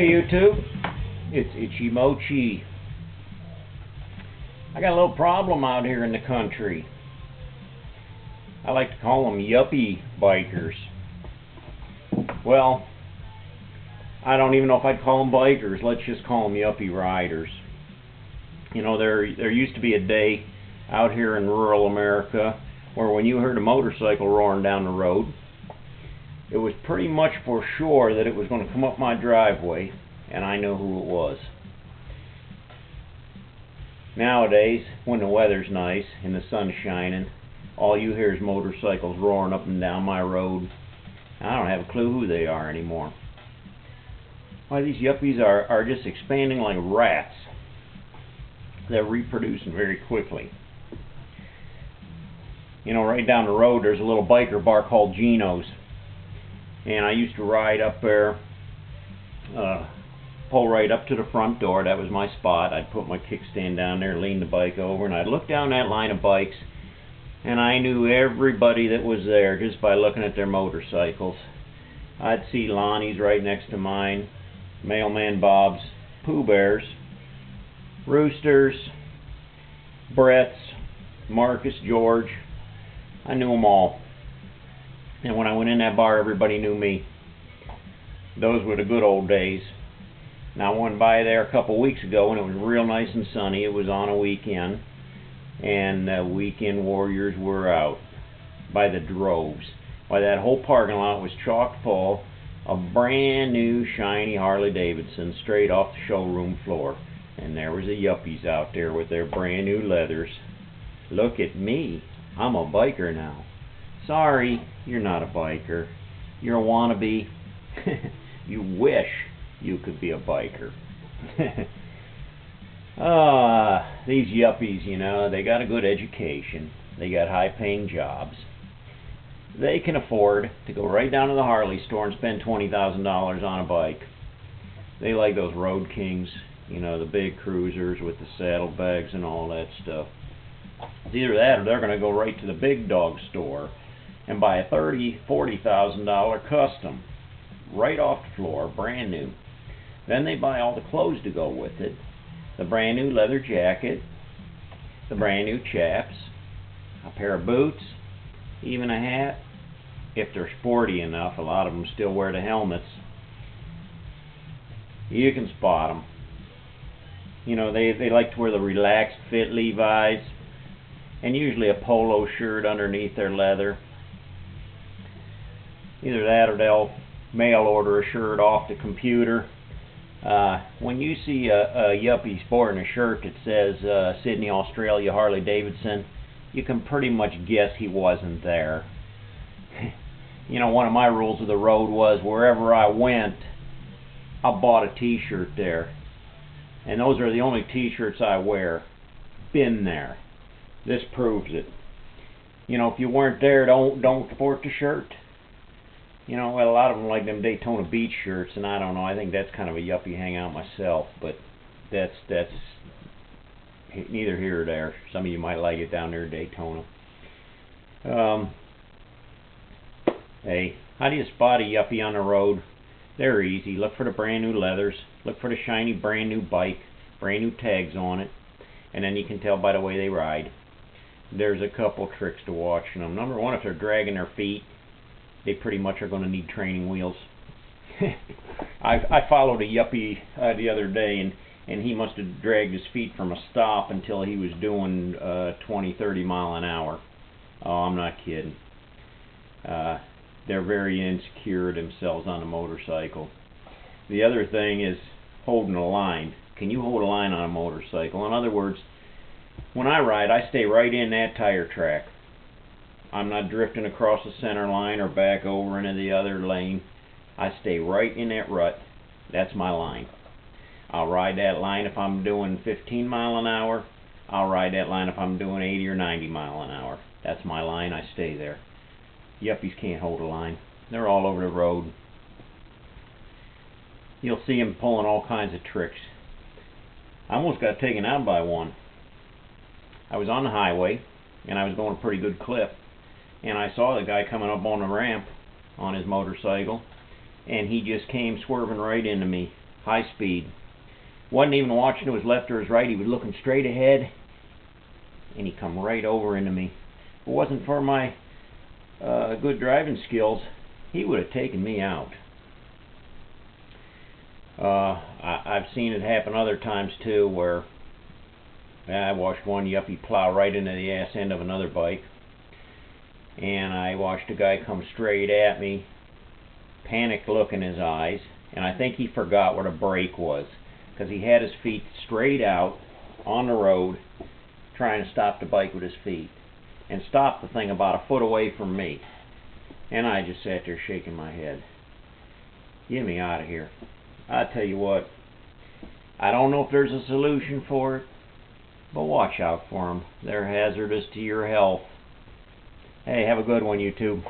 Hey YouTube, it's Itchymoche. I got a little problem out here in the country. I like to call them Yuppie bikers. Well, I don't even know if I'd call them bikers. Let's just call them Yuppie riders. You know, there used to be a day out here in rural America where when you heard a motorcycle roaring down the road, it was pretty much for sure that it was going to come up my driveway, and I knew who it was. Nowadays, when the weather's nice and the sun's shining, all you hear is motorcycles roaring up and down my road. I don't have a clue who they are anymore. Why, these yuppies are just expanding like rats. They're reproducing very quickly. You know, right down the road there's a little biker bar called Gino's. And I used to ride up there, pull right up to the front door. That was my spot. I'd put my kickstand down there, lean the bike over, and I'd look down that line of bikes, and I knew everybody that was there just by looking at their motorcycles. I'd see Lonnie's right next to mine, Mailman Bob's, Pooh Bears, Roosters, Brett's, Marcus, George. I knew them all. And when I went in that bar, everybody knew me. Those were the good old days. Now, I went by there a couple weeks ago, and it was real nice and sunny. It was on a weekend, and the weekend warriors were out by the droves. Why, that whole parking lot was chock full of brand new shiny Harley Davidsons straight off the showroom floor. And there was the yuppies out there with their brand new leathers. Look at me. I'm a biker now. Sorry, you're not a biker. You're a wannabe. You wish you could be a biker. These yuppies, you know, they got a good education. They got high-paying jobs. They can afford to go right down to the Harley store and spend $20,000 on a bike. They like those Road Kings, you know, the big cruisers with the saddlebags and all that stuff. It's either that or they're going to go right to the big dog store and buy a $30,000, $40,000 custom right off the floor, brand new. Then they buy all the clothes to go with it, the brand new leather jacket, the brand new chaps, a pair of boots, even a hat. If they're sporty enough, a lot of them still wear the helmets. You can spot them. You know, they like to wear the relaxed fit Levi's and usually a polo shirt underneath their leather. Either that or they'll mail order a shirt off the computer. When you see a yuppie sporting a shirt that says Sydney, Australia, Harley Davidson, you can pretty much guess he wasn't there. You know, one of my rules of the road was wherever I went, I bought a t-shirt there. And those are the only t-shirts I wear. Been there. This proves it. You know, if you weren't there, don't sport the shirt. You know, well, a lot of them like them Daytona Beach shirts, and I don't know. I think that's kind of a yuppie hangout myself, but that's neither here or there. Some of you might like it down there in Daytona. Hey, how do you spot a yuppie on the road? They're easy. Look for the brand new leathers. Look for the shiny brand new bike, brand new tags on it, and then you can tell by the way they ride. There's a couple tricks to watching them. Number one, if they're dragging their feet, they pretty much are going to need training wheels. I followed a yuppie the other day, and he must have dragged his feet from a stop until he was doing 20, 30 mile an hour. Oh, I'm not kidding. They're very insecure themselves on a motorcycle. The other thing is holding a line. Can you hold a line on a motorcycle? In other words, when I ride, I stay right in that tire track. I'm not drifting across the center line or back over into the other lane. I stay right in that rut. That's my line. I'll ride that line if I'm doing 15 mile an hour. I'll ride that line if I'm doing 80 or 90 mile an hour. That's my line. I stay there. Yuppies can't hold a line. They're all over the road. You'll see them pulling all kinds of tricks. I almost got taken out by one. I was on the highway, and I was going a pretty good clip. And I saw the guy coming up on the ramp on his motorcycle, and he just came swerving right into me. high speed. Wasn't even watching to his left or his right. He was looking straight ahead, and he come right over into me. If it wasn't for my good driving skills, he would have taken me out. I've seen it happen other times too, where I watched one yuppie plow right into the ass end of another bike, and I watched a guy come straight at me, panicked look in his eyes, and I think he forgot what a brake was, because he had his feet straight out on the road trying to stop the bike with his feet, and stopped the thing about a foot away from me. And I just sat there shaking my head. Get me out of here. I tell you what, I don't know if there's a solution for it, but watch out for them. They're hazardous to your health. Hey, have a good one, YouTube.